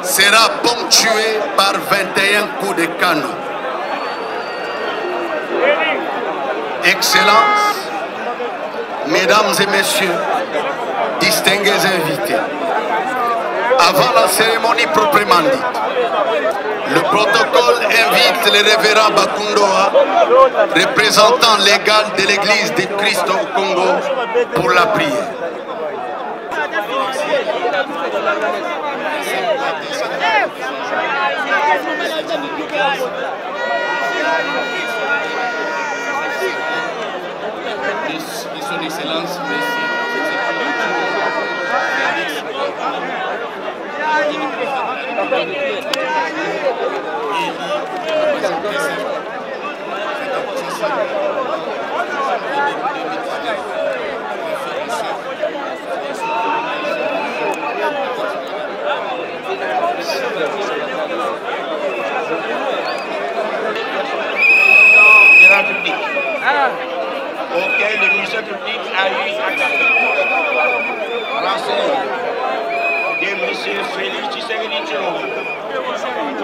Sera ponctué par 21 coups de canon. Excellences, Mesdames et Messieurs, distingués invités, avant la cérémonie proprement dite, le protocole invite le révérend Bakundoa, représentant légal de l'Église de Christ au Congo, pour la prière. Son Excellence, merci. De la République, auquel le ministère public a eu accès. Français de M. Félix Tshisekedi Tshilombo,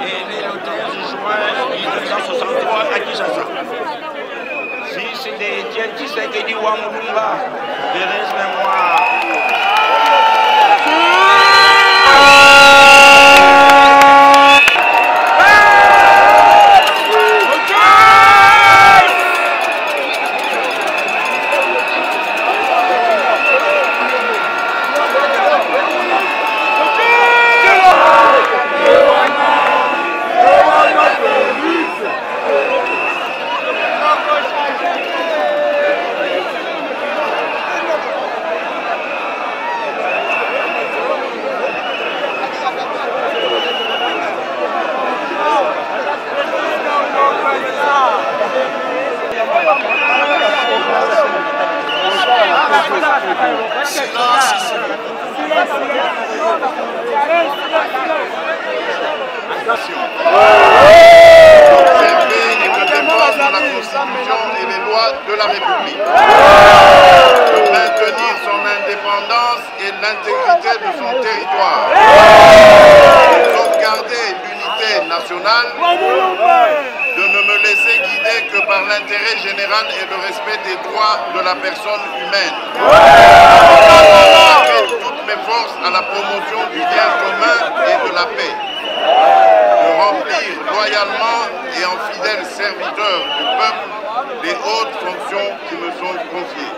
et le 13 juin 1963 à Kinshasa. Fils d'Étienne Tshisekedi Wamulunga, de heureuse mémoire. Silence ici. D'observer et de défendre la Constitution et les lois de la République. De maintenir son indépendance et l'intégrité de son territoire. De sauvegarder l'unité nationale. De ne me laisser guider que par l'intérêt général et le respect des droits de la personne humaine. Avec toutes mes forces à la promotion du bien commun et de la paix. De remplir loyalement et en fidèle serviteur du peuple les hautes fonctions qui me sont confiées.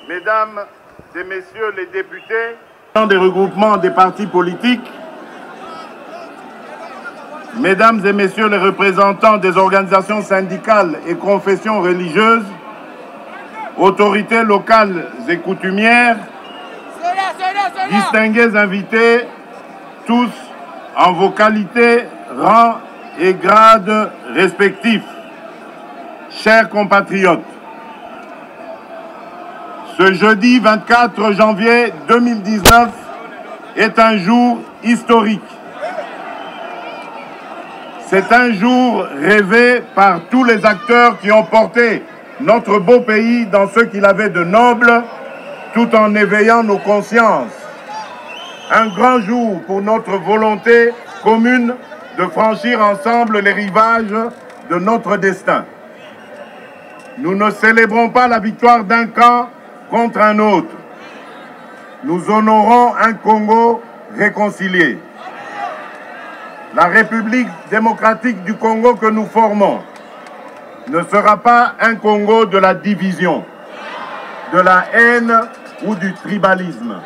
Mesdames et messieurs les députés, des regroupements des partis politiques, mesdames et messieurs les représentants des organisations syndicales et confessions religieuses, autorités locales et coutumières, distingués invités, tous en vos qualités, rangs et grades respectifs, chers compatriotes. Ce jeudi 24 janvier 2019 est un jour historique. C'est un jour rêvé par tous les acteurs qui ont porté notre beau pays dans ce qu'il avait de noble, tout en éveillant nos consciences. Un grand jour pour notre volonté commune de franchir ensemble les rivages de notre destin. Nous ne célébrons pas la victoire d'un camp contre un autre. Nous honorons un Congo réconcilié. La République démocratique du Congo que nous formons ne sera pas un Congo de la division, de la haine ou du tribalisme.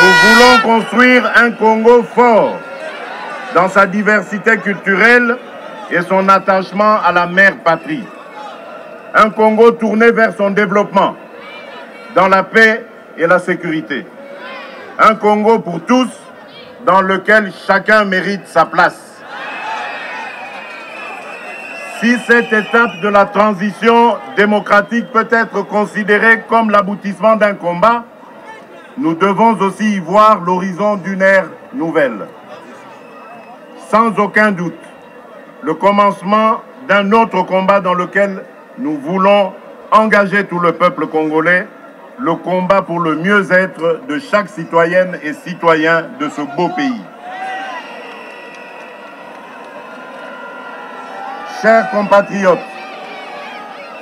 Nous voulons construire un Congo fort dans sa diversité culturelle et son attachement à la mère patrie. Un Congo tourné vers son développement, dans la paix et la sécurité. Un Congo pour tous, dans lequel chacun mérite sa place. Si cette étape de la transition démocratique peut être considérée comme l'aboutissement d'un combat, nous devons aussi y voir l'horizon d'une ère nouvelle. Sans aucun doute, le commencement d'un autre combat dans lequel nous voulons engager tout le peuple congolais, le combat pour le mieux-être de chaque citoyenne et citoyen de ce beau pays. Chers compatriotes,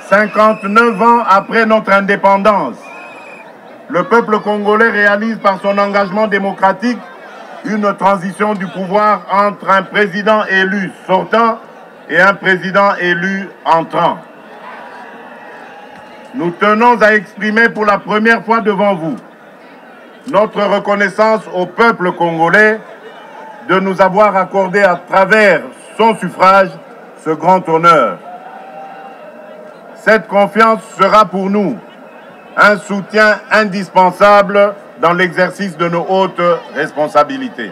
59 ans après notre indépendance, le peuple congolais réalise par son engagement démocratique une transition du pouvoir entre un président élu sortant et un président élu entrant. Nous tenons à exprimer pour la première fois devant vous notre reconnaissance au peuple congolais de nous avoir accordé à travers son suffrage ce grand honneur. Cette confiance sera pour nous un soutien indispensable dans l'exercice de nos hautes responsabilités.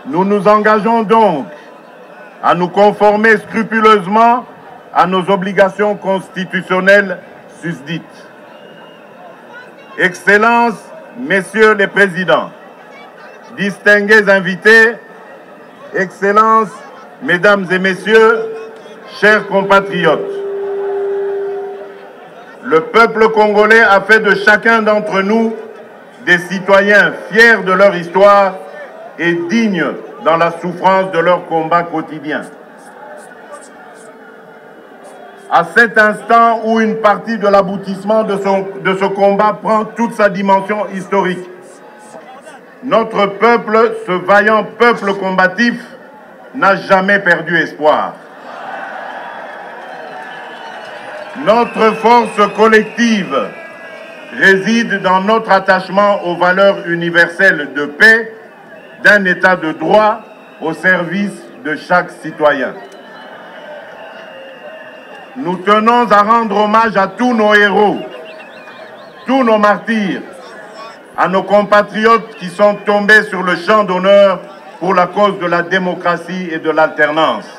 Nous nous engageons donc à nous conformer scrupuleusement à nos obligations constitutionnelles susdites. Excellences, Messieurs les Présidents, distingués invités, Excellences, Mesdames et Messieurs, chers compatriotes, le peuple congolais a fait de chacun d'entre nous des citoyens fiers de leur histoire et dignes dans la souffrance de leur combat quotidien. À cet instant où une partie de l'aboutissement de ce combat prend toute sa dimension historique, notre peuple, ce vaillant peuple combatif, n'a jamais perdu espoir. Notre force collective réside dans notre attachement aux valeurs universelles de paix, d'un État de droit au service de chaque citoyen. Nous tenons à rendre hommage à tous nos héros, tous nos martyrs, à nos compatriotes qui sont tombés sur le champ d'honneur pour la cause de la démocratie et de l'alternance.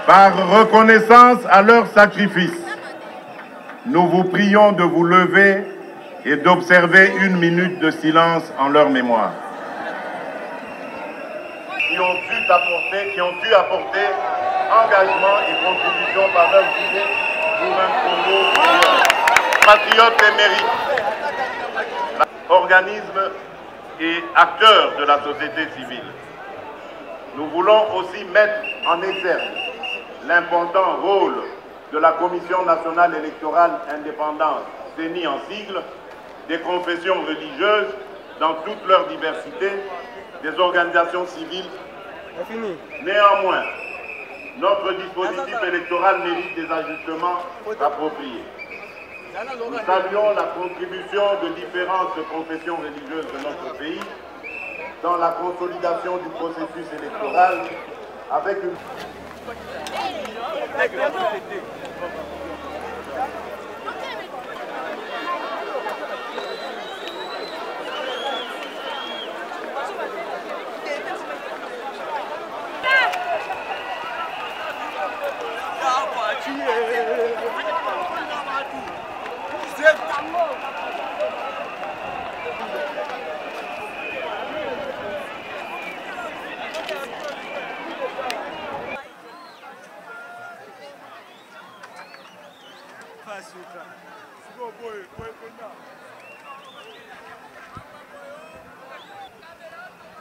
Par reconnaissance à leur sacrifice, nous vous prions de vous lever et d'observer une minute de silence en leur mémoire. Qui ont pu apporter engagement et contribution par leur vie pour un Congo meilleur. Patriotes émérites, organismes et acteurs de la société civile. Nous voulons aussi mettre en exergue l'important rôle de la Commission nationale électorale indépendante, CENI en sigle, des confessions religieuses dans toute leur diversité, des organisations civiles. Néanmoins, notre dispositif électoral mérite des ajustements appropriés. Nous saluons la contribution de différentes confessions religieuses de notre pays dans la consolidation du processus électoral avec une...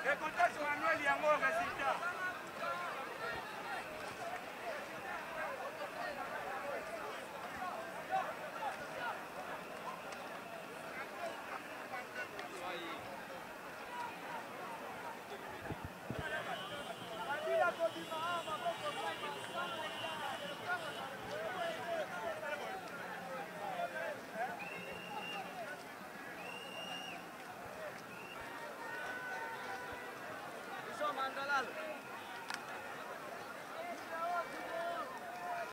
Le contexte manuel yango